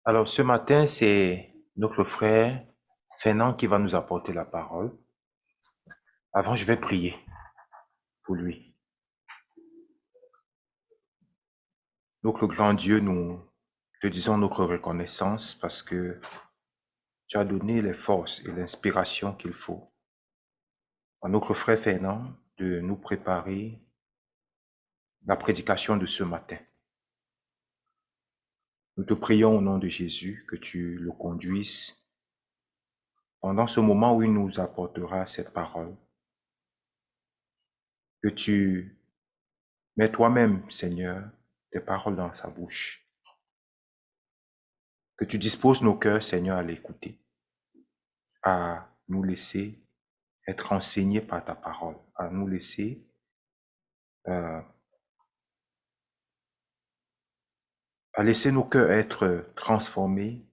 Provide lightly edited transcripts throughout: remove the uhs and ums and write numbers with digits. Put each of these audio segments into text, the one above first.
Alors, ce matin, c'est notre frère Fernand qui va nous apporter la parole. Avant, je vais prier pour lui. Notre grand Dieu, nous te disons notre reconnaissance parce que tu as donné les forces et l'inspiration qu'il faut à notre frère Fernand de nous préparer la prédication de ce matin. Nous te prions au nom de Jésus que tu le conduises pendant ce moment où il nous apportera cette parole. Que tu mets toi-même, Seigneur, tes paroles dans sa bouche. Que tu disposes nos cœurs, Seigneur, à l'écouter, à nous laisser être enseignés par ta parole, à nous laisser à laisser nos cœurs être transformés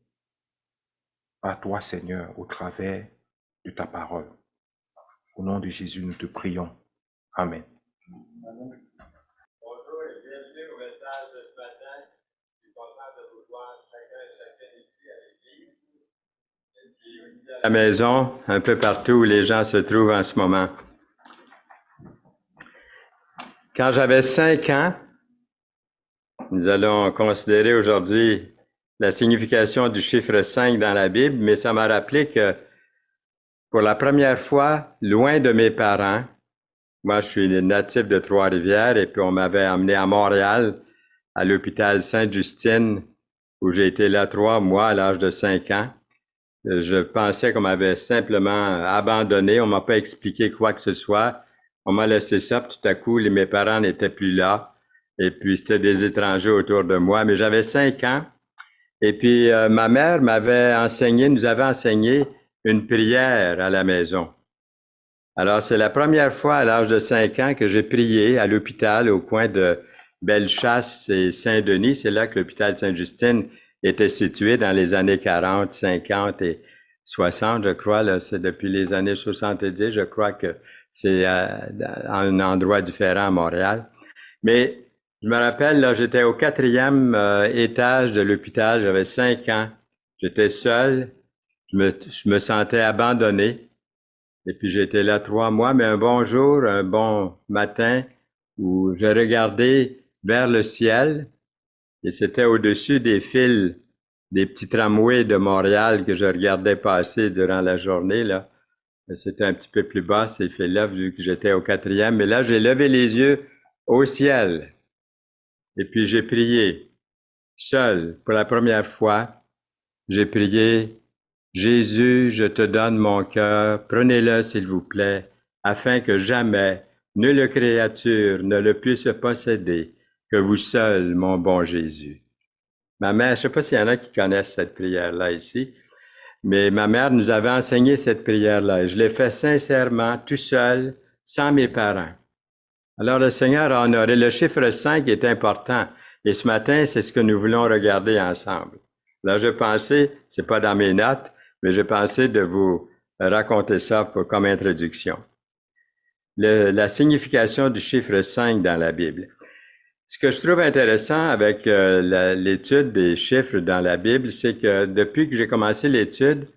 par toi, Seigneur, au travers de ta parole. Au nom de Jésus, nous te prions. Amen. Bonjour et bienvenue au message de ce matin. Je suis content de vous voir chacun et chacun ici à l'église. Et puis aussi à la maison, un peu partout où les gens se trouvent en ce moment. Quand j'avais 5 ans, nous allons considérer aujourd'hui la signification du chiffre 5 dans la Bible, mais ça m'a rappelé que pour la première fois, loin de mes parents, moi je suis natif de Trois-Rivières et puis on m'avait emmené à Montréal, à l'hôpital Sainte-Justine, où j'ai été là 3 mois à l'âge de 5 ans. Je pensais qu'on m'avait simplement abandonné, on m'a pas expliqué quoi que ce soit. On m'a laissé ça, puis tout à coup, mes parents n'étaient plus là. Et puis, c'était des étrangers autour de moi. Mais j'avais 5 ans. Et puis, ma mère nous avait enseigné une prière à la maison. Alors, c'est la première fois à l'âge de 5 ans que j'ai prié à l'hôpital au coin de Bellechasse et Saint-Denis. C'est là que l'hôpital Sainte-Justine était situé dans les années 40, 50 et 60, je crois. Là, c'est depuis les années 70, je crois que c'est à un endroit différent à Montréal. Mais je me rappelle, là, j'étais au 4e étage de l'hôpital, j'avais 5 ans. J'étais seul, je me sentais abandonné. Et puis j'étais là 3 mois, mais un bon jour, un bon matin, où j'ai regardé vers le ciel, et c'était au-dessus des fils des petits tramways de Montréal que je regardais passer durant la journée, là. C'était un petit peu plus bas, ces fils-là, vu que j'étais au 4e. Mais là, j'ai levé les yeux au ciel. Et puis j'ai prié, seul, pour la première fois. J'ai prié, Jésus, je te donne mon cœur, prenez-le s'il vous plaît, afin que jamais nulle créature ne le puisse posséder, que vous seul, mon bon Jésus. Ma mère, je ne sais pas s'il y en a qui connaissent cette prière-là ici, mais ma mère nous avait enseigné cette prière-là et je l'ai fait sincèrement, tout seul, sans mes parents. Alors le Seigneur a honoré. Le chiffre 5 est important et ce matin, c'est ce que nous voulons regarder ensemble. Là, je pensais, c'est pas dans mes notes, mais j'ai pensé de vous raconter ça comme introduction. La signification du chiffre 5 dans la Bible. Ce que je trouve intéressant avec l'étude des chiffres dans la Bible, c'est que depuis que j'ai commencé l'étude,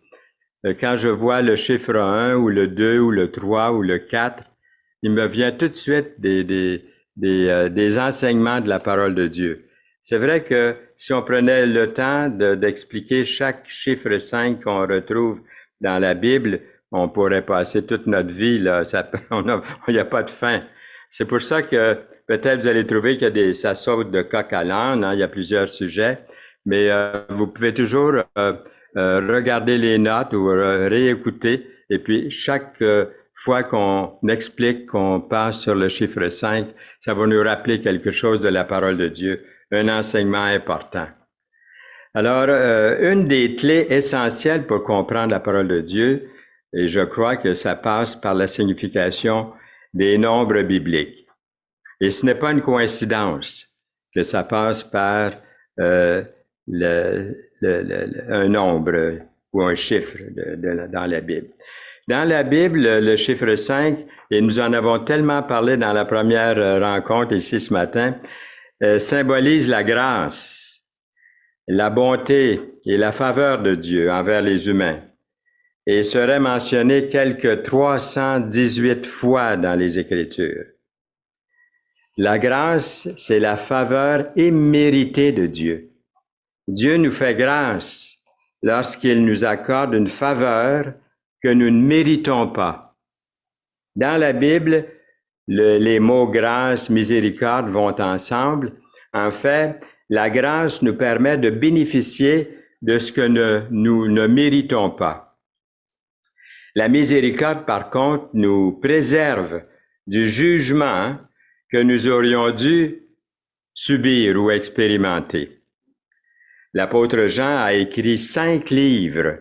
quand je vois le chiffre 1 ou le 2 ou le 3 ou le 4, il me vient tout de suite des enseignements de la parole de Dieu. C'est vrai que si on prenait le temps d'expliquer chaque chiffre 5 qu'on retrouve dans la Bible, on pourrait passer toute notre vie, là. Il n'y a pas de fin. C'est pour ça que peut-être vous allez trouver ça saute de coq à l'âne, hein, il y a plusieurs sujets, mais vous pouvez toujours regarder les notes ou réécouter, et puis chaque fois qu'on explique, qu'on passe sur le chiffre 5, ça va nous rappeler quelque chose de la parole de Dieu, un enseignement important. Alors, une des clés essentielles pour comprendre la parole de Dieu, et je crois que ça passe par la signification des nombres bibliques. Et ce n'est pas une coïncidence que ça passe par un nombre ou un chiffre dans la Bible. Dans la Bible, le chiffre 5, et nous en avons tellement parlé dans la première rencontre ici ce matin, symbolise la grâce. la bonté et la faveur de Dieu envers les humains et serait mentionné quelque 318 fois dans les Écritures. La grâce, c'est la faveur imméritée de Dieu. Dieu nous fait grâce lorsqu'il nous accorde une faveur que nous ne méritons pas. Dans la Bible, les mots grâce, miséricorde vont ensemble. En fait, la grâce nous permet de bénéficier de ce que nous ne méritons pas. La miséricorde, par contre, nous préserve du jugement que nous aurions dû subir ou expérimenter. L'apôtre Jean a écrit 5 livres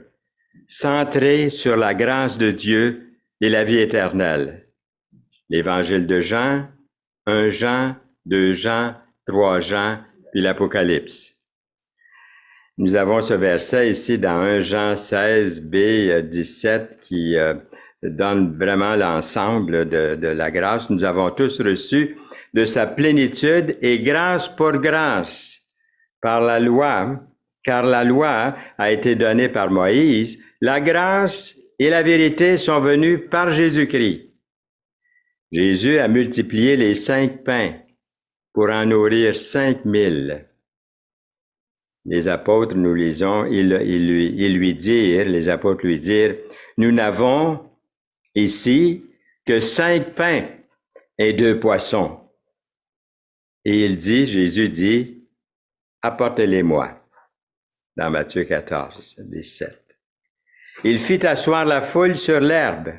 centrés sur la grâce de Dieu et la vie éternelle. L'Évangile de Jean, 1 Jean, 2 Jean, 3 Jean, puis l'Apocalypse. Nous avons ce verset ici dans 1 Jean 16b 17 qui donne vraiment l'ensemble de la grâce. Nous avons tous reçu de sa plénitude et grâce pour grâce par la loi, car la loi a été donnée par Moïse. La grâce et la vérité sont venues par Jésus-Christ. Jésus a multiplié les 5 pains pour en nourrir 5000. Les apôtres, nous lisons, les apôtres lui dirent, nous n'avons ici que 5 pains et 2 poissons. Et Jésus dit, apportez-les-moi, dans Matthieu 14, 17. Il fit asseoir la foule sur l'herbe,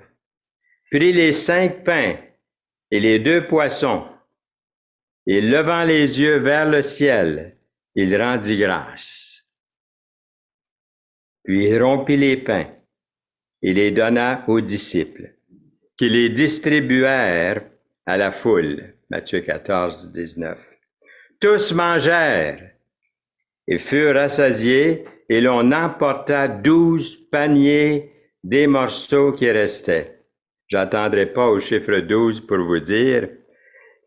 prit les 5 pains et les 2 poissons, et levant les yeux vers le ciel, il rendit grâce. Puis il rompit les pains et les donna aux disciples, qui les distribuèrent à la foule. Matthieu 14, 19. Tous mangèrent et furent rassasiés, et l'on emporta 12 paniers des morceaux qui restaient. J'attendrai pas au chiffre 12 pour vous dire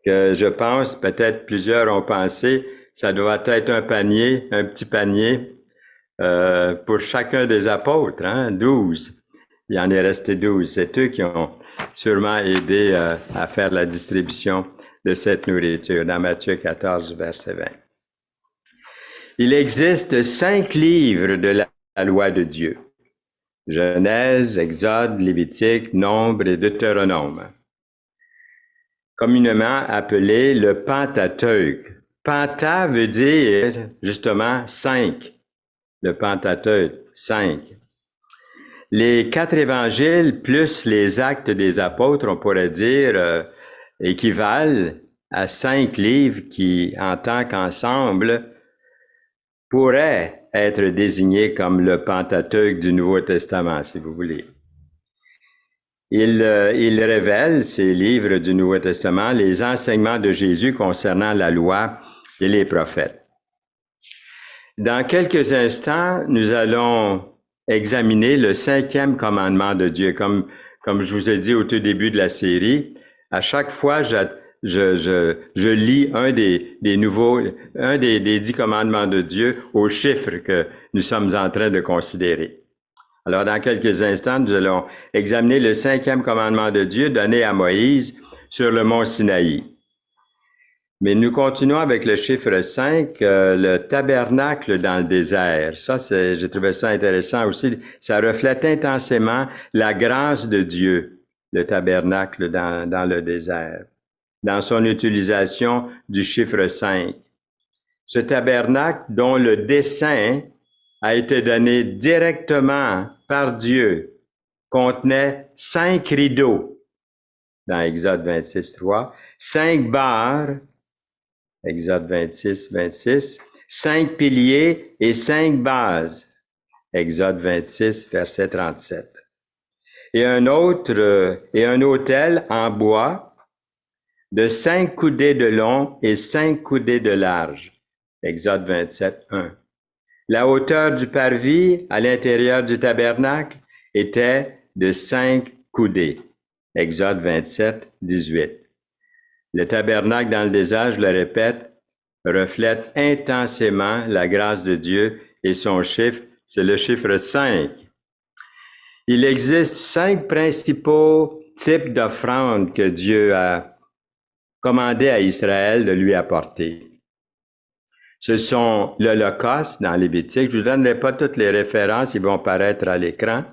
que je pense, peut-être plusieurs ont pensé, ça doit être un panier, un petit panier pour chacun des apôtres, 12. Il en est resté 12. C'est eux qui ont sûrement aidé à faire la distribution de cette nourriture dans Matthieu 14, verset 20. Il existe 5 livres de la loi de Dieu. Genèse, Exode, Lévitique, Nombre et Deutéronome. Communément appelé le Pentateuque. Penta veut dire justement 5. Le Pentateuque, 5. Les 4 évangiles plus les actes des apôtres, on pourrait dire, équivalent à 5 livres qui, en tant qu'ensemble, pourraient être désignés comme le Pentateuque du Nouveau Testament, si vous voulez. Il révèle, ces livres du Nouveau Testament, les enseignements de Jésus concernant la loi et les prophètes. Dans quelques instants, nous allons examiner le 5e commandement de Dieu. Comme je vous ai dit au tout début de la série, à chaque fois, je lis un des 10 commandements de Dieu au chiffre que nous sommes en train de considérer. Alors, dans quelques instants, nous allons examiner le 5e commandement de Dieu donné à Moïse sur le mont Sinaï. Mais nous continuons avec le chiffre 5, le tabernacle dans le désert. Ça, j'ai trouvé ça intéressant aussi. Ça reflète intensément la grâce de Dieu, le tabernacle dans le désert, dans son utilisation du chiffre 5. Ce tabernacle dont le dessein a été donné directement par Dieu contenait 5 rideaux, dans Exode 26, 3, 5 barres, Exode 26, 26, 5 piliers et 5 bases, Exode 26, verset 37. Et un autel en bois de 5 coudées de long et 5 coudées de large, Exode 27, 1. La hauteur du parvis à l'intérieur du tabernacle était de 5 coudées, Exode 27, 18. Le tabernacle dans le désert, je le répète, reflète intensément la grâce de Dieu et son chiffre, c'est le chiffre 5. Il existe 5 principaux types d'offrandes que Dieu a commandé à Israël de lui apporter. Ce sont l'Holocauste dans Lévitique. Je ne vous donnerai pas toutes les références, ils vont paraître à l'écran.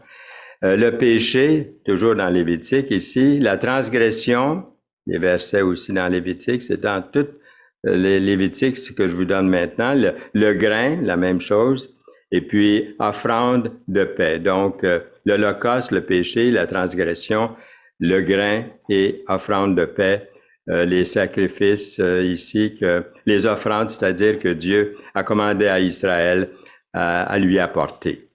Le péché, toujours dans Lévitique ici. La transgression, les versets aussi dans Lévitique, c'est dans toutes les Lévitiques, ce que je vous donne maintenant. Le grain, la même chose. Et puis, offrande de paix. Donc, l'Holocauste, le péché, la transgression, le grain et offrande de paix. Les sacrifices ici, les offrandes, c'est-à-dire que Dieu a commandé à Israël à lui apporter.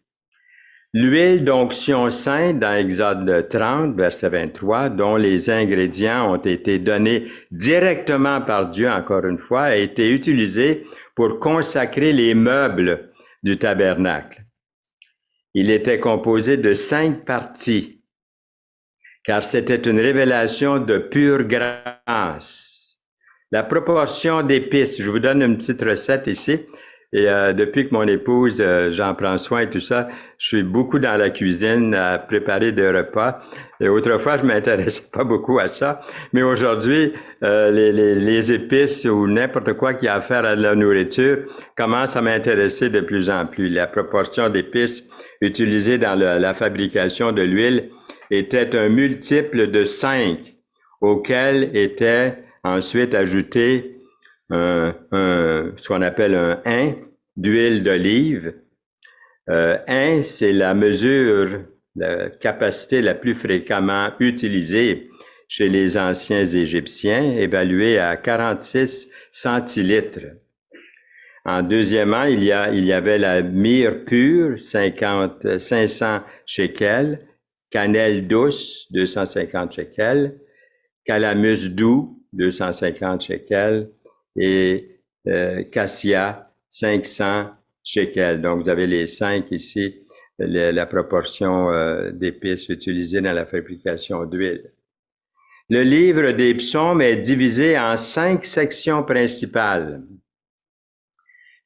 L'huile d'onction sainte dans Exode 30, verset 23, dont les ingrédients ont été donnés directement par Dieu, encore une fois, a été utilisée pour consacrer les meubles du tabernacle. Il était composé de 5 parties, car c'était une révélation de pure grâce. La proportion d'épices, je vous donne une petite recette ici, et depuis que mon épouse, j'en prends soin et tout ça, je suis beaucoup dans la cuisine à préparer des repas. Et autrefois, je m'intéressais pas beaucoup à ça, mais aujourd'hui, les épices ou n'importe quoi qui a à faire à la nourriture commence à m'intéresser de plus en plus. La proportion d'épices utilisées dans la fabrication de l'huile était un multiple de 5, auquel était ensuite ajouté ce qu'on appelle un hin d'huile d'olive. Hin, c'est la mesure, la capacité la plus fréquemment utilisée chez les anciens Égyptiens, évaluée à 46 centilitres. En deuxièmement, il y avait la myrrhe pure, 500 shekels, cannelle douce, 250 shekels, calamus doux, 250 shekels, et cassia, 500 shekels. Donc, vous avez les 5 ici, la proportion d'épices utilisées dans la fabrication d'huile. Le livre des psaumes est divisé en 5 sections principales.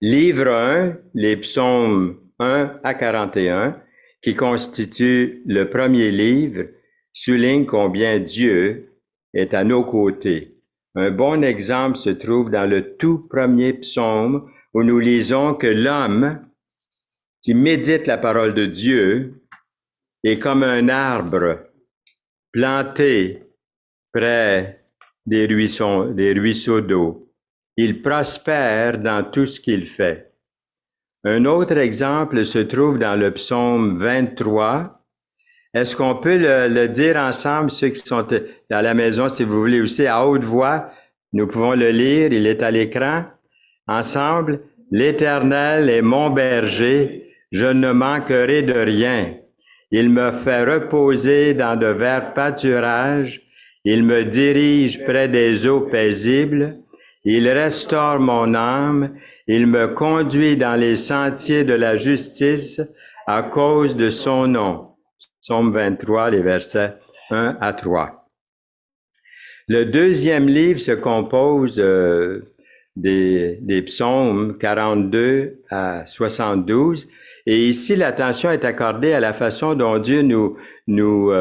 Livre 1, les psaumes 1 à 41, qui constitue le premier livre, souligne combien Dieu est à nos côtés. Un bon exemple se trouve dans le tout premier psaume où nous lisons que l'homme qui médite la parole de Dieu est comme un arbre planté près des ruisseaux d'eau. Il prospère dans tout ce qu'il fait. Un autre exemple se trouve dans le psaume 23. Est-ce qu'on peut le dire ensemble, ceux qui sont à la maison, si vous voulez aussi, à haute voix? Nous pouvons le lire, il est à l'écran. Ensemble, l'Éternel est mon berger, je ne manquerai de rien. Il me fait reposer dans de verts pâturages, il me dirige près des eaux paisibles, il restaure mon âme, il me conduit dans les sentiers de la justice à cause de son nom. Psaume 23, les versets 1 à 3. Le deuxième livre se compose des psaumes 42 à 72. Et ici, l'attention est accordée à la façon dont Dieu nous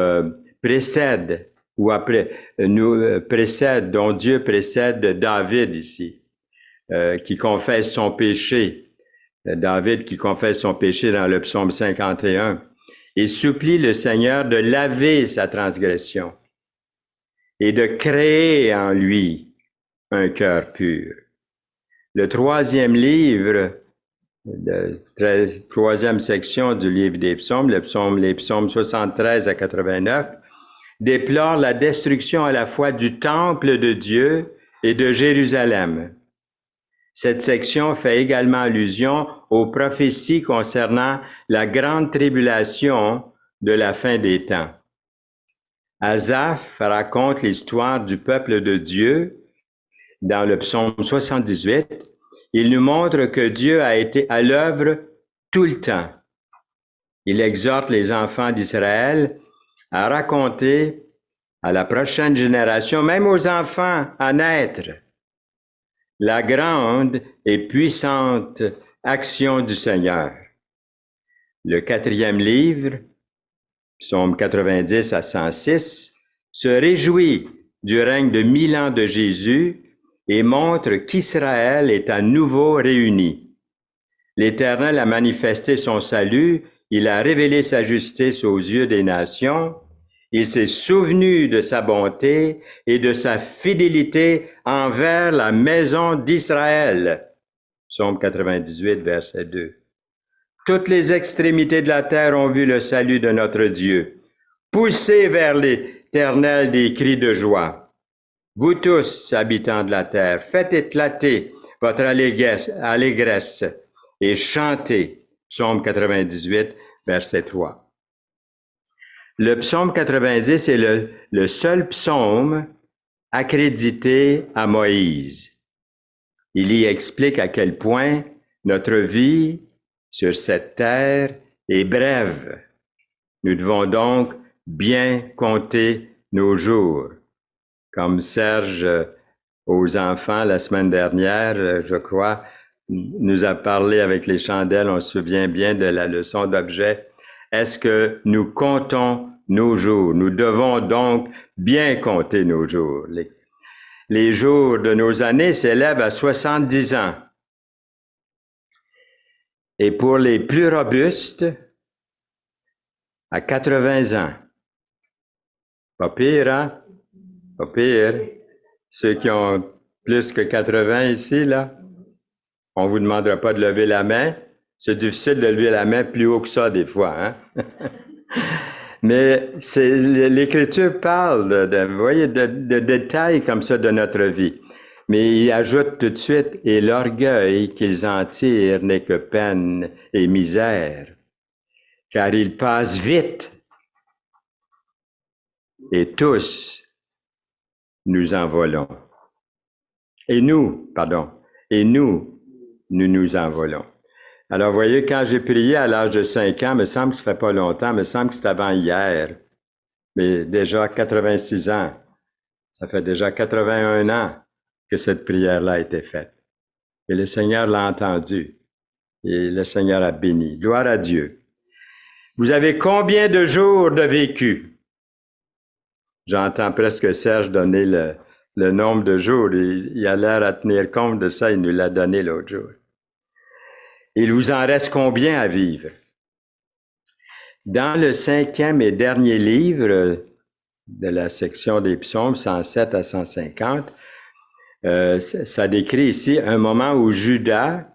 précède, ou après nous précède, dont Dieu précède David ici, qui confesse son péché. David qui confesse son péché dans le psaume 51. Et supplie le Seigneur de laver sa transgression et de créer en lui un cœur pur. Le troisième livre, la troisième section du livre des psaumes, les psaumes 73 à 89, déplore la destruction à la fois du temple de Dieu et de Jérusalem. Cette section fait également allusion aux prophéties concernant la grande tribulation de la fin des temps. Asaph raconte l'histoire du peuple de Dieu dans le psaume 78. Il nous montre que Dieu a été à l'œuvre tout le temps. Il exhorte les enfants d'Israël à raconter à la prochaine génération, même aux enfants à naître, la grande et puissante action du Seigneur. Le 4e livre, Psaume 90 à 106, se réjouit du règne de 1000 ans de Jésus et montre qu'Israël est à nouveau réuni. L'Éternel a manifesté son salut, il a révélé sa justice aux yeux des nations, il s'est souvenu de sa bonté et de sa fidélité envers la maison d'Israël. Psaume 98, verset 2. Toutes les extrémités de la terre ont vu le salut de notre Dieu. Poussez vers l'Éternel des cris de joie. Vous tous, habitants de la terre, faites éclater votre allégresse et chantez. Psaume 98, verset 3. Le psaume 90 est le seul psaume accrédité à Moïse. Il y explique à quel point notre vie sur cette terre est brève. Nous devons donc bien compter nos jours. Comme Serge aux enfants la semaine dernière, je crois, nous a parlé avec les chandelles, on se souvient bien de la leçon d'objet. Est-ce que nous comptons nos jours? Nous devons donc bien compter nos jours. Les jours de nos années s'élèvent à 70 ans. Et pour les plus robustes, à 80 ans. Pas pire, hein? Pas pire. Ceux qui ont plus que 80 ici, là, on vous demandera pas de lever la main. C'est difficile de lever la main plus haut que ça, des fois, hein? Mais l'Écriture parle vous voyez, de détails comme ça de notre vie. Mais il ajoute tout de suite, et l'orgueil qu'ils en tirent n'est que peine et misère, car ils passent vite. Et tous, nous en volons. Et nous nous en volons. Alors, vous voyez, quand j'ai prié à l'âge de 5 ans, il me semble que ça fait pas longtemps, il me semble que c'était avant hier, mais déjà 86 ans, ça fait déjà 81 ans que cette prière-là a été faite. Et le Seigneur l'a entendu. Et le Seigneur a béni. Gloire à Dieu. Vous avez combien de jours de vécu? J'entends presque Serge donner le nombre de jours. Il a l'air à tenir compte de ça. Il nous l'a donné l'autre jour. Il vous en reste combien à vivre? Dans le 5e et dernier livre de la section des psaumes, 107 à 150, ça décrit ici un moment où Juda,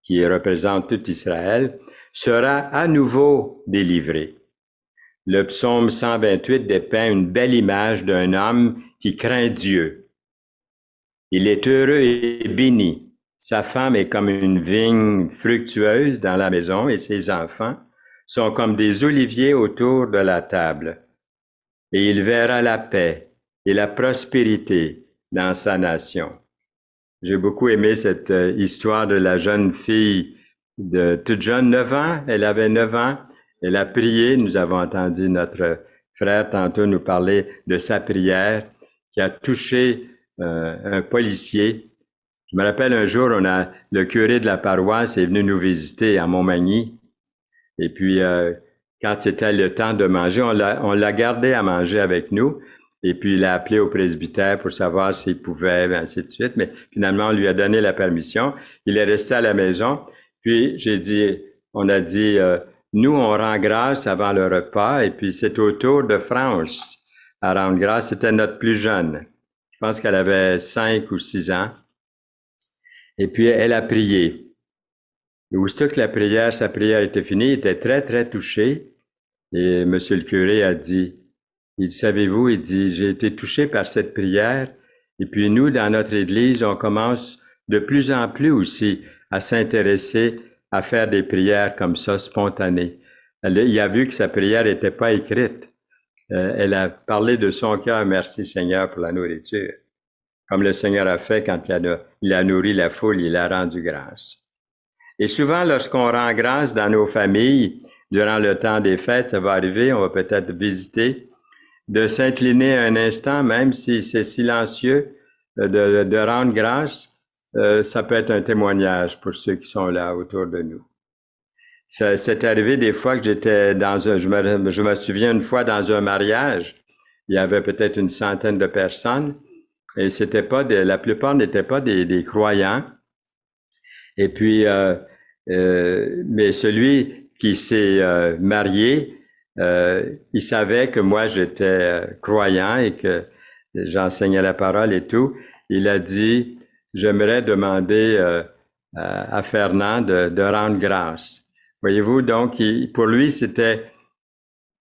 qui représente tout Israël, sera à nouveau délivré. Le psaume 128 dépeint une belle image d'un homme qui craint Dieu. Il est heureux et béni. Sa femme est comme une vigne fructueuse dans la maison et ses enfants sont comme des oliviers autour de la table. Et il verra la paix et la prospérité dans sa nation. J'ai beaucoup aimé cette histoire de la jeune fille toute jeune, 9 ans. Elle avait 9 ans. Elle a prié. Nous avons entendu notre frère tantôt nous parler de sa prière qui a touché un policier. Je me rappelle un jour, le curé de la paroisse est venu nous visiter à Montmagny. Et puis, quand c'était le temps de manger, on l'a gardé à manger avec nous. Et puis, il a appelé au presbytère pour savoir s'il pouvait, et ainsi de suite. Mais finalement, on lui a donné la permission. Il est resté à la maison. Puis, on a dit, nous, on rend grâce avant le repas. Et puis, c'est au tour de France à rendre grâce. C'était notre plus jeune. Je pense qu'elle avait 5 ou 6 ans. Et puis, elle a prié. Et aussitôt que sa prière était finie, il était très, très touché. Et monsieur le curé a dit, savez-vous, il dit, j'ai été touché par cette prière. Et puis nous, dans notre église, on commence de plus en plus aussi à s'intéresser à faire des prières comme ça, spontanées. Il a vu que sa prière n'était pas écrite. Elle a parlé de son cœur, merci Seigneur pour la nourriture. Comme le Seigneur a fait quand il a nourri la foule, il a rendu grâce. Et souvent, lorsqu'on rend grâce dans nos familles, durant le temps des fêtes, ça va arriver, on va peut-être visiter, de s'incliner un instant, même si c'est silencieux, de rendre grâce. ça peut être un témoignage pour ceux qui sont là autour de nous. C'est arrivé des fois que j'étais je me souviens une fois dans un mariage, il y avait peut-être une centaine de personnes et la plupart n'étaient pas des croyants. Et puis, mais celui qui s'est marié, il savait que moi j'étais croyant et que j'enseignais la parole et tout. Il a dit, j'aimerais demander à Fernand de rendre grâce. Voyez-vous, donc, pour lui, c'était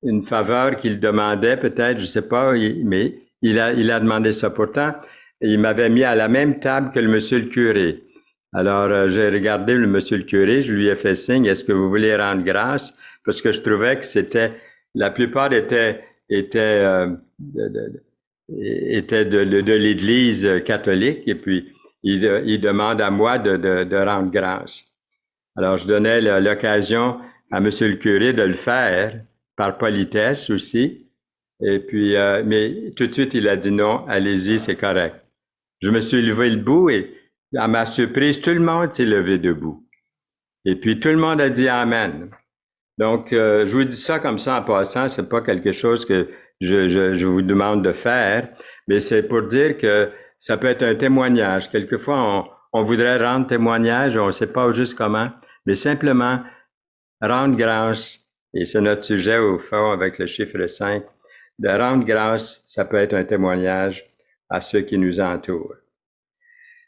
une faveur qu'il demandait, peut-être, je sais pas, mais il a demandé ça. Pourtant, il m'avait mis à la même table que le monsieur le curé. Alors, j'ai regardé le monsieur le curé, je lui ai fait signe, est-ce que vous voulez rendre grâce? Parce que je trouvais que la plupart étaient de l'Église catholique, et puis il demande à moi de rendre grâce. Alors, je donnais l'occasion à monsieur le curé de le faire, par politesse aussi. Et puis, mais tout de suite, il a dit non, allez-y, c'est correct. Je me suis levé debout et, à ma surprise, tout le monde s'est levé debout. Et puis, tout le monde a dit Amen. Donc, je vous dis ça comme ça en passant, c'est pas quelque chose que je vous demande de faire, mais c'est pour dire que ça peut être un témoignage. Quelquefois, on voudrait rendre témoignage, on ne sait pas juste comment, mais simplement rendre grâce, et c'est notre sujet au fond avec le chiffre 5, de rendre grâce, ça peut être un témoignage à ceux qui nous entourent.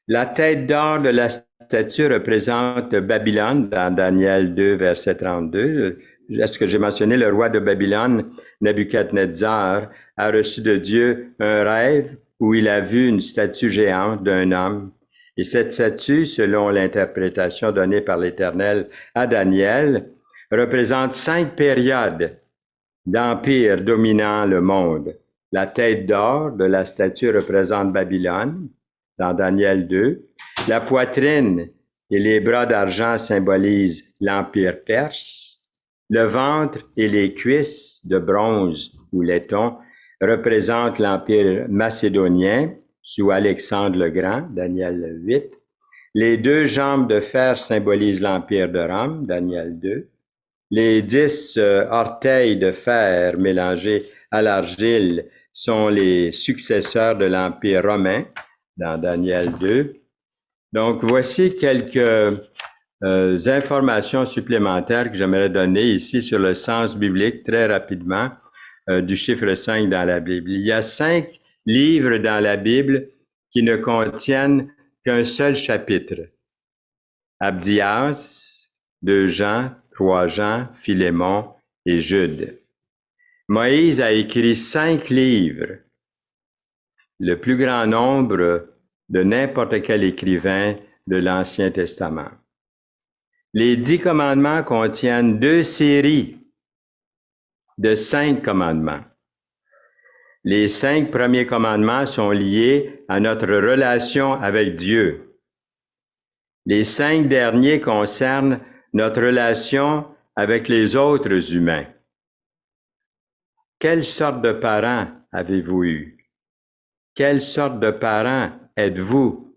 La tête d'or de la statue représente Babylone dans Daniel 2, verset 32. Est-ce que j'ai mentionné le roi de Babylone, Nebuchadnezzar, a reçu de Dieu un rêve où il a vu une statue géante d'un homme. Et cette statue, selon l'interprétation donnée par l'Éternel à Daniel, représente 5 périodes d'empire dominant le monde. La tête d'or de la statue représente Babylone, dans Daniel 2. La poitrine et les bras d'argent symbolisent l'empire perse. Le ventre et les cuisses de bronze ou laiton représentent l'empire macédonien sous Alexandre le Grand, Daniel 8. Les 2 jambes de fer symbolisent l'empire de Rome, Daniel 2. Les 10 orteils de fer mélangés à l'argile sont les successeurs de l'Empire romain, dans Daniel 2. Donc, voici quelques informations supplémentaires que j'aimerais donner ici sur le sens biblique, très rapidement, du chiffre 5 dans la Bible. Il y a 5 livres dans la Bible qui ne contiennent qu'un seul chapitre. Abdias, 2 Jean, 3 Jean, Philémon et Jude. Moïse a écrit 5 livres, le plus grand nombre de n'importe quel écrivain de l'Ancien Testament. Les 10 commandements contiennent 2 séries de 5 commandements. Les 5 premiers commandements sont liés à notre relation avec Dieu. Les 5 derniers concernent notre relation avec les autres humains. Quelle sorte de parents avez-vous eu? Quelle sorte de parents êtes-vous?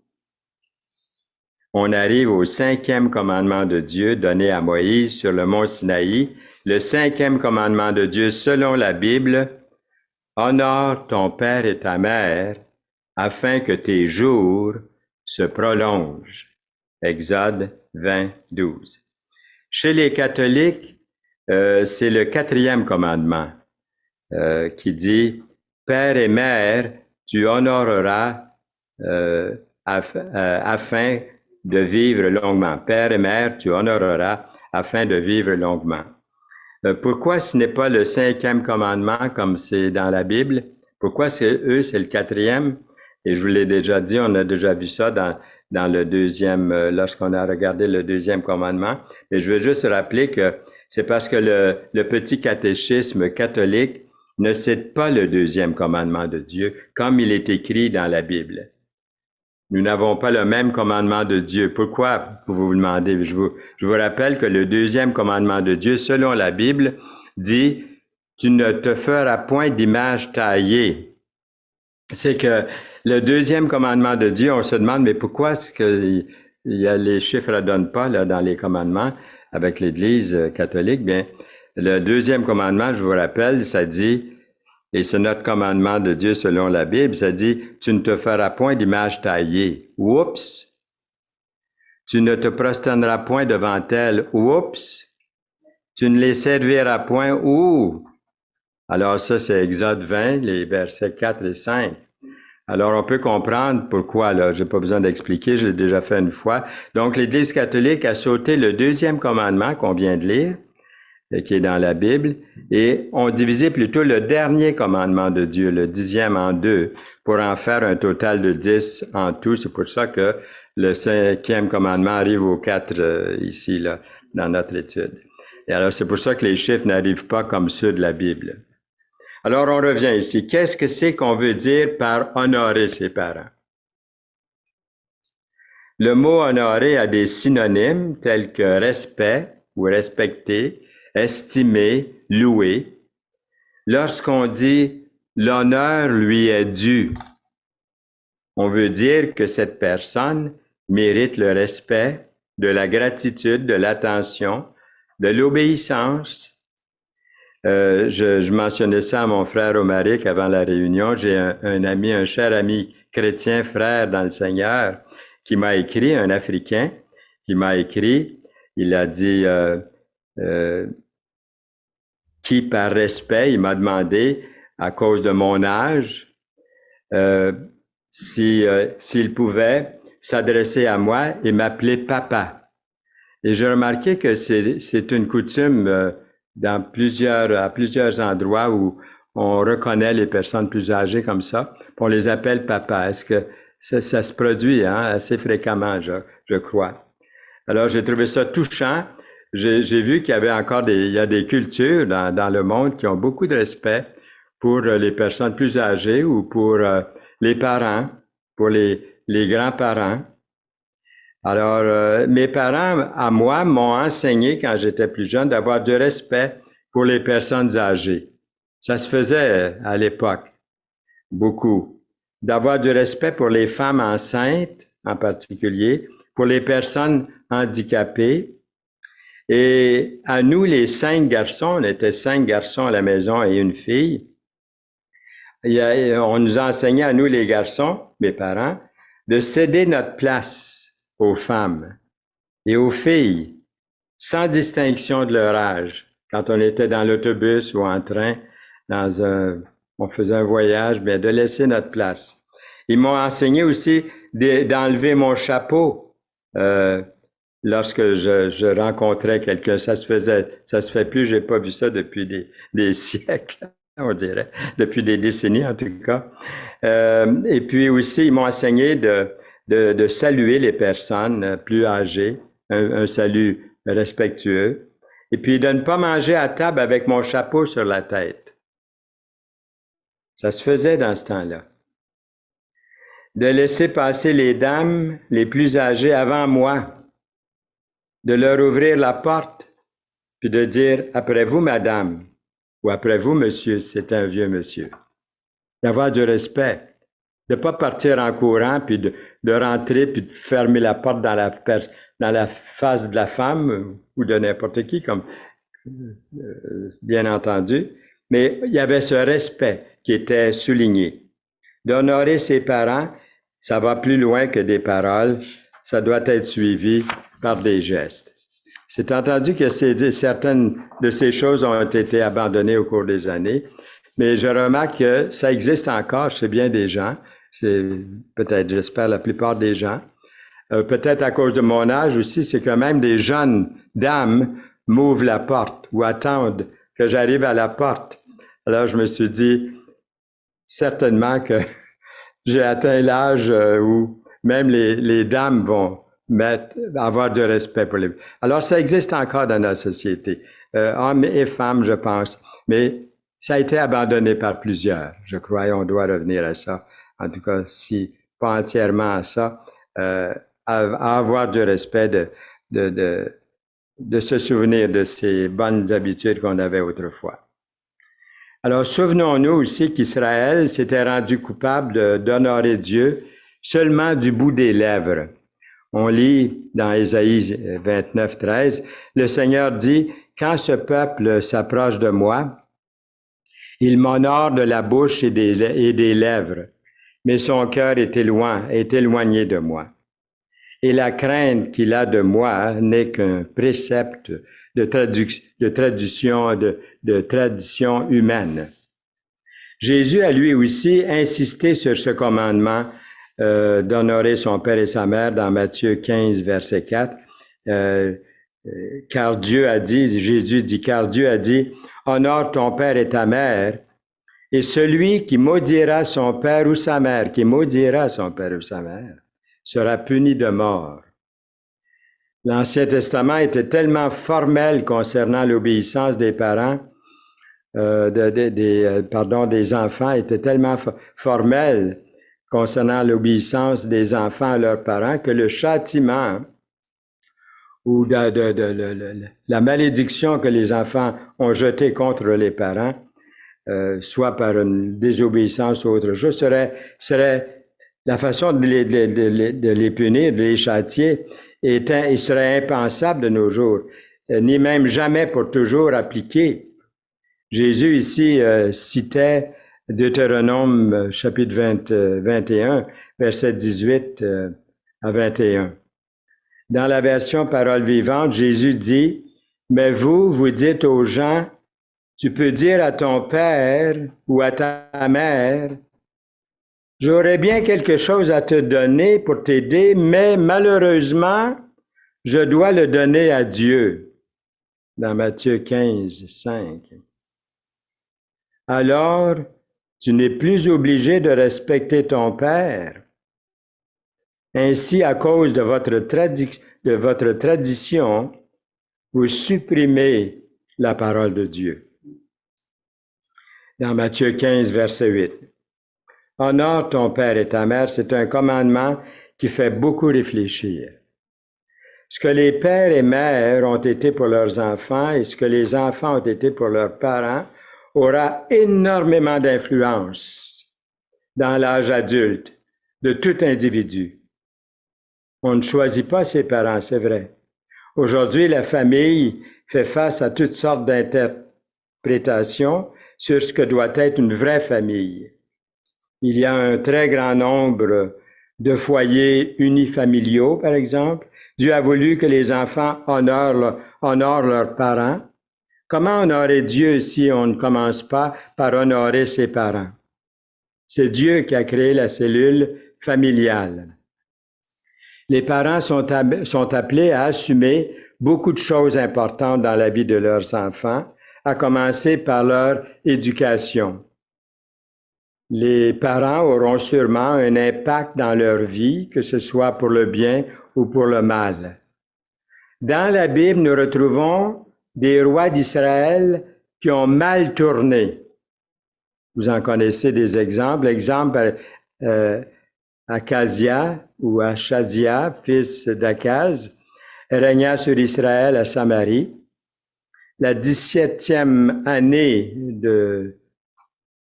On arrive au 5e commandement de Dieu donné à Moïse sur le mont Sinaï. Le 5e commandement de Dieu selon la Bible, « Honore ton père et ta mère afin que tes jours se prolongent. » Exode 20, 12. Chez les catholiques, c'est le 4e commandement qui dit « Père et mère, tu honoreras afin de vivre longuement. Père et mère, tu honoreras afin de vivre longuement. » Pourquoi ce n'est pas le 5e commandement comme c'est dans la Bible? Pourquoi c'est le 4e? Et je vous l'ai déjà dit, on a déjà vu ça dans le 2e, lorsqu'on a regardé le 2e commandement. Mais je veux juste rappeler que c'est parce que le petit catéchisme catholique ne cite pas le 2e commandement de Dieu comme il est écrit dans la Bible. Nous n'avons pas le même commandement de Dieu. Pourquoi, vous vous demandez? Je vous rappelle que le 2e commandement de Dieu, selon la Bible, dit « Tu ne te feras point d'image taillée c'est que le deuxième commandement de Dieu, on se demande, mais pourquoi est-ce que les chiffres ne donnent pas là, dans les commandements avec l'Église catholique? Bien, le deuxième commandement, je vous rappelle, ça dit, et c'est notre commandement de Dieu selon la Bible, ça dit, tu ne te feras point d'image taillée. Oups! Tu ne te prosterneras point devant elles. Oups! Tu ne les serviras point. Ouh! Alors ça, c'est Exode 20, les versets 4 et 5. Alors, on peut comprendre pourquoi, là. J'ai pas besoin d'expliquer, je l'ai déjà fait une fois. Donc, l'Église catholique a sauté le deuxième commandement qu'on vient de lire, et qui est dans la Bible, et ont divisé plutôt le dernier commandement de Dieu, le 10e en deux, pour en faire un total de 10 en tout. C'est pour ça que le 5e commandement arrive aux 4 ici, là, dans notre étude. Et alors, c'est pour ça que les chiffres n'arrivent pas comme ceux de la Bible. Alors, on revient ici. Qu'est-ce que c'est qu'on veut dire par honorer ses parents? Le mot honorer a des synonymes tels que respect ou respecter, estimer, louer. Lorsqu'on dit l'honneur lui est dû, on veut dire que cette personne mérite le respect, de la gratitude, de l'attention, de l'obéissance. Je mentionnais ça à mon frère Omaric avant la réunion. J'ai un ami, un cher ami chrétien, frère dans le Seigneur, qui m'a écrit, un Africain, qui m'a écrit, il a dit, qui par respect, il m'a demandé, à cause de mon âge, s'il pouvait s'adresser à moi et m'appeler papa. Et j'ai remarqué que c'est une coutume à plusieurs endroits où on reconnaît les personnes plus âgées comme ça, on les appelle papa. Est-ce que ça se produit assez fréquemment, je crois. Alors, j'ai trouvé ça touchant. J'ai vu qu'il y avait encore il y a des cultures dans le monde qui ont beaucoup de respect pour les personnes plus âgées ou pour les parents, pour les grands-parents. Alors, mes parents, à moi, m'ont enseigné quand j'étais plus jeune d'avoir du respect pour les personnes âgées. Ça se faisait à l'époque, beaucoup. D'avoir du respect pour les femmes enceintes, en particulier, pour les personnes handicapées. Et à nous, les 5 garçons, on était 5 garçons à la maison et une fille. On nous a enseigné à nous, les garçons, mes parents, de céder notre place aux femmes et aux filles, sans distinction de leur âge. Quand on était dans l'autobus ou en train, on faisait un voyage, bien, de laisser notre place. Ils m'ont enseigné aussi d'enlever mon chapeau lorsque je rencontrais quelqu'un. Ça se fait plus, j'ai pas vu ça depuis des siècles, on dirait, depuis des décennies en tout cas. Et puis aussi, ils m'ont enseigné de saluer les personnes plus âgées, un salut respectueux, et puis de ne pas manger à table avec mon chapeau sur la tête. Ça se faisait dans ce temps-là. De laisser passer les dames les plus âgées avant moi, de leur ouvrir la porte, puis de dire « après vous, madame » ou « après vous, monsieur », c'est un vieux monsieur. D'avoir du respect. De ne pas partir en courant, puis de rentrer, puis de fermer la porte dans la face de la femme ou de n'importe qui, comme bien entendu. Mais il y avait ce respect qui était souligné. D'honorer ses parents, ça va plus loin que des paroles, ça doit être suivi par des gestes. C'est entendu que certaines de ces choses ont été abandonnées au cours des années, mais je remarque que ça existe encore chez bien des gens, peut-être, j'espère, la plupart des gens. Peut-être à cause de mon âge aussi, c'est que même des jeunes dames m'ouvrent la porte ou attendent que j'arrive à la porte. Alors, je me suis dit, certainement que j'ai atteint l'âge où même les dames vont avoir du respect pour les... Alors, ça existe encore dans notre société, hommes et femmes, je pense, mais ça a été abandonné par plusieurs, je crois, et on doit revenir à ça. En tout cas, si pas entièrement à ça, à avoir du respect, de se souvenir de ces bonnes habitudes qu'on avait autrefois. Alors, souvenons-nous aussi qu'Israël s'était rendu coupable d'honorer Dieu seulement du bout des lèvres. On lit dans Ésaïe 29, 13, le Seigneur dit, « Quand ce peuple s'approche de moi, il m'honore de la bouche et des lèvres, mais son cœur est éloigné de moi. Et la crainte qu'il a de moi n'est qu'un précepte de tradition humaine. » Jésus a lui aussi insisté sur ce commandement d'honorer son père et sa mère dans Matthieu 15, verset 4. Car Dieu a dit, Jésus dit, car Dieu a dit, honore ton père et ta mère, et celui qui maudira son père ou sa mère, sera puni de mort. L'Ancien Testament était tellement formel concernant l'obéissance des parents, des enfants, était tellement formel concernant l'obéissance des enfants à leurs parents que le châtiment ou la malédiction que les enfants ont jetée contre les parents, soit par une désobéissance ou autre chose, serait la façon de les punir, de les châtier, il serait impensable de nos jours, ni même jamais pour toujours appliqué. Jésus ici citait Deutéronome chapitre 21, verset 18 à 21. Dans la version Parole vivante, Jésus dit, « Mais vous dites aux gens, tu peux dire à ton père ou à ta mère, j'aurais bien quelque chose à te donner pour t'aider, mais malheureusement, je dois le donner à Dieu. » Dans Matthieu 15, 5. Alors, tu n'es plus obligé de respecter ton père. Ainsi, à cause de votre tradition, vous supprimez la parole de Dieu. Dans Matthieu 15, verset 8. Honore ton père et ta mère, c'est un commandement qui fait beaucoup réfléchir. Ce que les pères et mères ont été pour leurs enfants et ce que les enfants ont été pour leurs parents aura énormément d'influence dans l'âge adulte de tout individu. On ne choisit pas ses parents, c'est vrai. Aujourd'hui, la famille fait face à toutes sortes d'interprétations sur ce que doit être une vraie famille. Il y a un très grand nombre de foyers unifamiliaux, par exemple. Dieu a voulu que les enfants honorent leurs parents. Comment honorer Dieu si on ne commence pas par honorer ses parents? C'est Dieu qui a créé la cellule familiale. Les parents sont appelés à assumer beaucoup de choses importantes dans la vie de leurs enfants, à commencer par leur éducation. Les parents auront sûrement un impact dans leur vie, que ce soit pour le bien ou pour le mal. Dans la Bible, nous retrouvons des rois d'Israël qui ont mal tourné. Vous en connaissez des exemples. Exemple, Achazia ou Achazia, fils d'Achaz, régna sur Israël à Samarie. La 17e année de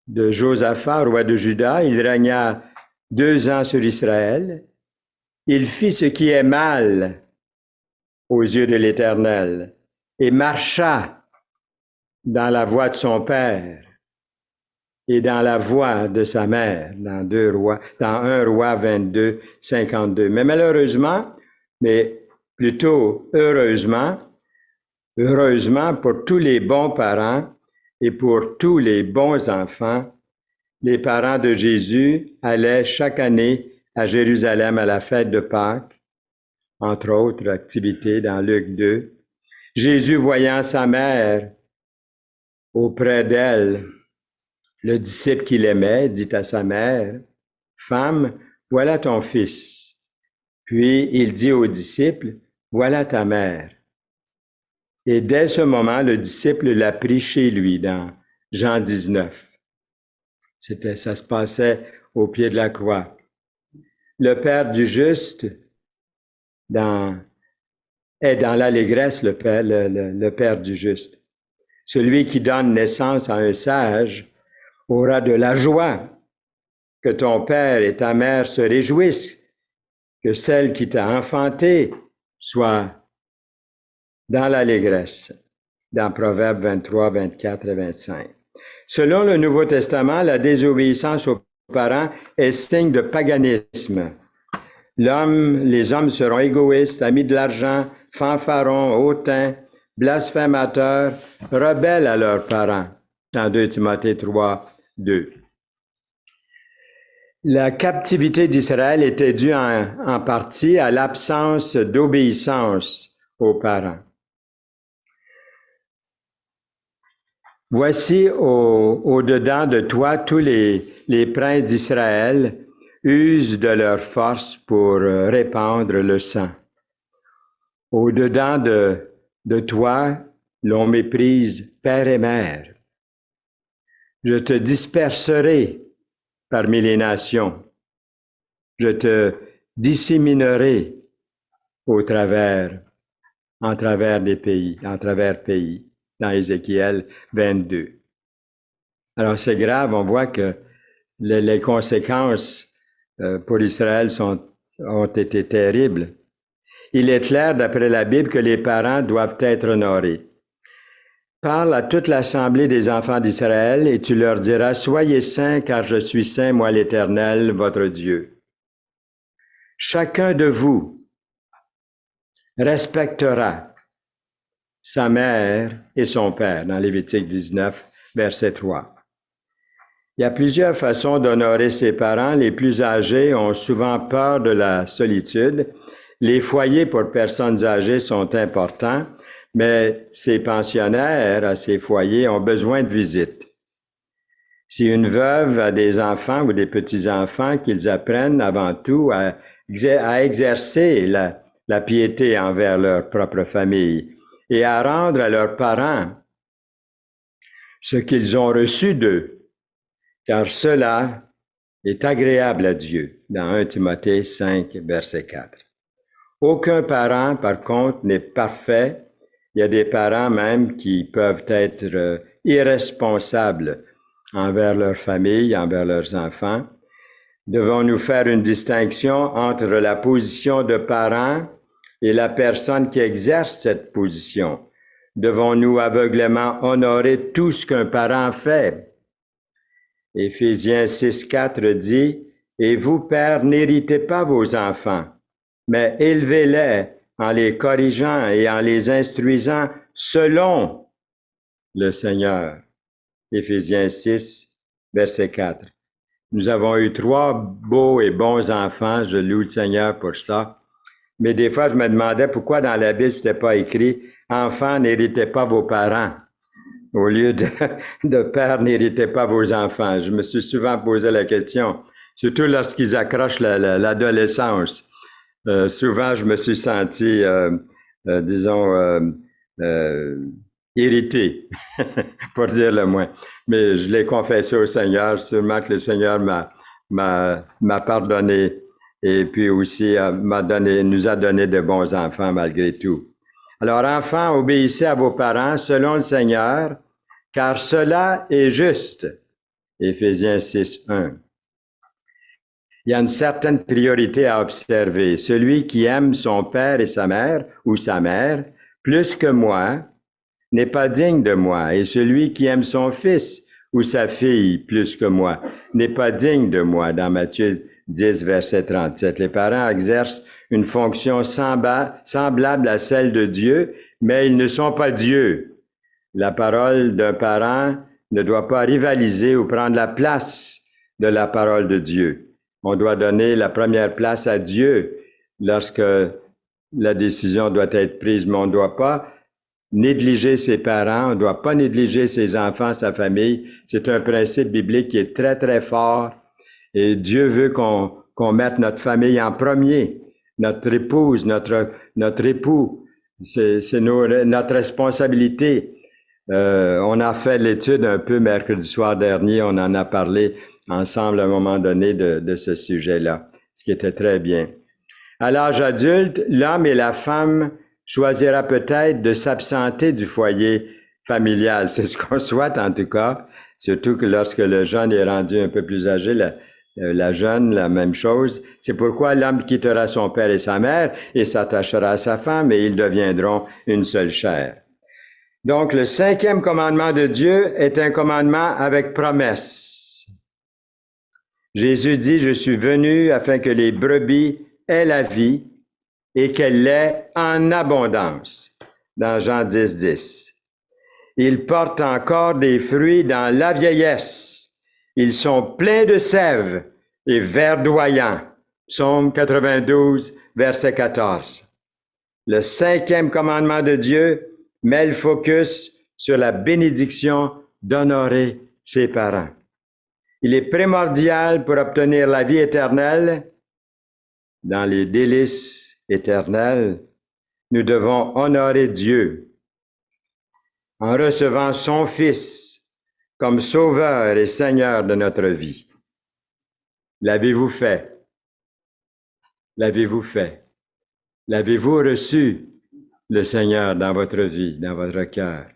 Josaphat, roi de Juda, il régna 2 ans sur Israël. Il fit ce qui est mal aux yeux de l'Éternel et marcha dans la voie de son père et dans la voie de sa mère, dans 1 Roi 22, 52. Mais malheureusement, mais plutôt heureusement pour tous les bons parents et pour tous les bons enfants, les parents de Jésus allaient chaque année à Jérusalem à la fête de Pâques, entre autres activités dans Luc 2. Jésus, voyant sa mère auprès d'elle, le disciple qu'il aimait dit à sa mère, « Femme, voilà ton fils. » Puis il dit au disciple, « Voilà ta mère. » Et dès ce moment, le disciple l'a pris chez lui dans Jean 19. Ça se passait au pied de la croix. Le Père du juste est dans l'allégresse, le Père du juste. Celui qui donne naissance à un sage auras de la joie, que ton père et ta mère se réjouissent, que celle qui t'a enfanté soit dans l'allégresse, dans Proverbes 23, 24 et 25. Selon le Nouveau Testament, la désobéissance aux parents est signe de paganisme. Les hommes seront égoïstes, amis de l'argent, fanfarons, hautains, blasphémateurs, rebelles à leurs parents. Dans 2 Timothée 3, 2. La captivité d'Israël était due en partie à l'absence d'obéissance aux parents. Voici au-dedans de toi tous les princes d'Israël usent de leur force pour répandre le sang. Au-dedans de toi, l'on méprise père et mère. Je te disperserai parmi les nations. Je te disséminerai en travers pays, dans Ézéchiel 22. Alors c'est grave, on voit que les conséquences pour Israël ont été terribles. Il est clair, d'après la Bible, que les parents doivent être honorés. Parle à toute l'assemblée des enfants d'Israël et tu leur diras, « Soyez saints, car je suis saint, moi l'Éternel, votre Dieu. » Chacun de vous respectera sa mère et son père, dans Lévitique 19, verset 3. Il y a plusieurs façons d'honorer ses parents. Les plus âgés ont souvent peur de la solitude. Les foyers pour personnes âgées sont importants, mais ces pensionnaires à ces foyers ont besoin de visite. Si une veuve a des enfants ou des petits-enfants, qu'ils apprennent avant tout à exercer la piété envers leur propre famille et à rendre à leurs parents ce qu'ils ont reçu d'eux, car cela est agréable à Dieu, dans 1 Timothée 5, verset 4. Aucun parent, par contre, n'est parfait. Il y a des parents même qui peuvent être irresponsables envers leur famille, envers leurs enfants. Devons-nous faire une distinction entre la position de parent et la personne qui exerce cette position? Devons-nous aveuglément honorer tout ce qu'un parent fait? Éphésiens 6, 4 dit, « Et vous, pères, n'héritez pas vos enfants, mais élevez-les en les corrigeant et en les instruisant selon le Seigneur. » Éphésiens 6, verset 4. Nous avons eu 3 beaux et bons enfants, je loue le Seigneur pour ça. Mais des fois, je me demandais pourquoi dans la Bible, c'était pas écrit « Enfants, n'héritez pas vos parents ». Au lieu de père, n'héritez pas vos enfants. Je me suis souvent posé la question, surtout lorsqu'ils accrochent l'adolescence. Souvent, je me suis senti, irrité, pour dire le moins. Mais je l'ai confessé au Seigneur, sûrement que le Seigneur m'a pardonné et puis aussi nous a donné de bons enfants malgré tout. Alors, enfants, obéissez à vos parents selon le Seigneur, car cela est juste. Éphésiens 6, 1. Il y a une certaine priorité à observer. Celui qui aime son père et sa mère, ou sa mère, plus que moi, n'est pas digne de moi. Et celui qui aime son fils ou sa fille plus que moi, n'est pas digne de moi. Dans Matthieu 10, verset 37. Les parents exercent une fonction semblable à celle de Dieu, mais ils ne sont pas Dieu. La parole d'un parent ne doit pas rivaliser ou prendre la place de la parole de Dieu. On doit donner la première place à Dieu lorsque la décision doit être prise, mais on ne doit pas négliger ses parents, on ne doit pas négliger ses enfants, sa famille. C'est un principe biblique qui est très, très fort. Et Dieu veut qu'on mette notre famille en premier, notre épouse, notre époux. C'est notre responsabilité. On a fait l'étude un peu mercredi soir dernier, on en a parlé ensemble à un moment donné de ce sujet-là, ce qui était très bien. À l'âge adulte, l'homme et la femme choisira peut-être de s'absenter du foyer familial. C'est ce qu'on souhaite en tout cas. Surtout que lorsque le jeune est rendu un peu plus âgé, la jeune, la même chose. C'est pourquoi l'homme quittera son père et sa mère et s'attachera à sa femme et ils deviendront une seule chair. Donc, le 5e commandement de Dieu est un commandement avec promesse. Jésus dit, je suis venu afin que les brebis aient la vie et qu'elle l'ait en abondance. Dans Jean 10, 10. Ils portent encore des fruits dans la vieillesse. Ils sont pleins de sève et verdoyants. Psaume 92, verset 14. Le 5e commandement de Dieu met le focus sur la bénédiction d'honorer ses parents. Il est primordial pour obtenir la vie éternelle, dans les délices éternels, nous devons honorer Dieu en recevant son Fils comme Sauveur et Seigneur de notre vie. L'avez-vous fait? L'avez-vous fait? L'avez-vous reçu, le Seigneur, dans votre vie, dans votre cœur?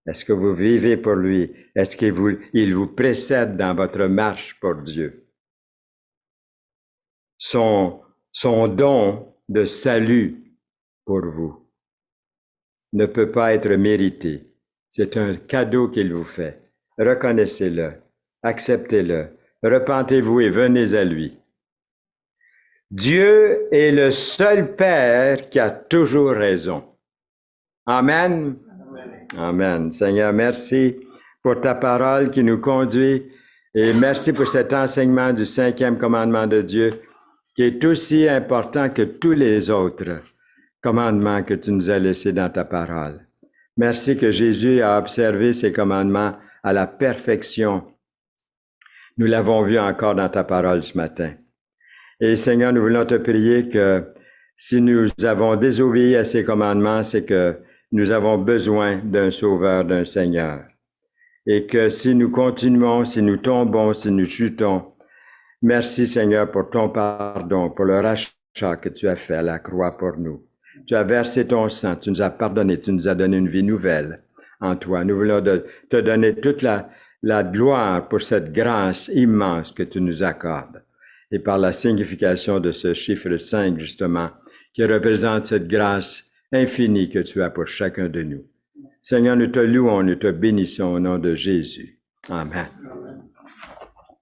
Est-ce que vous vivez pour lui? Est-ce qu'il vous précède dans votre marche pour Dieu? Son don de salut pour vous ne peut pas être mérité. C'est un cadeau qu'il vous fait. Reconnaissez-le, acceptez-le, repentez-vous et venez à lui. Dieu est le seul Père qui a toujours raison. Amen. Amen. Seigneur, merci pour ta parole qui nous conduit et merci pour cet enseignement du 5e commandement de Dieu qui est aussi important que tous les autres commandements que tu nous as laissés dans ta parole. Merci que Jésus a observé ces commandements à la perfection. Nous l'avons vu encore dans ta parole ce matin. Et Seigneur, nous voulons te prier que si nous avons désobéi à ces commandements, c'est que nous avons besoin d'un Sauveur, d'un Seigneur. Et que si nous continuons, si nous tombons, si nous chutons, merci Seigneur pour ton pardon, pour le rachat que tu as fait à la croix pour nous. Tu as versé ton sang, tu nous as pardonné, tu nous as donné une vie nouvelle en toi. Nous voulons te donner toute la gloire pour cette grâce immense que tu nous accordes. Et par la signification de ce chiffre 5, justement, qui représente cette grâce infinie que tu as pour chacun de nous. Seigneur, nous te louons, nous te bénissons au nom de Jésus. Amen.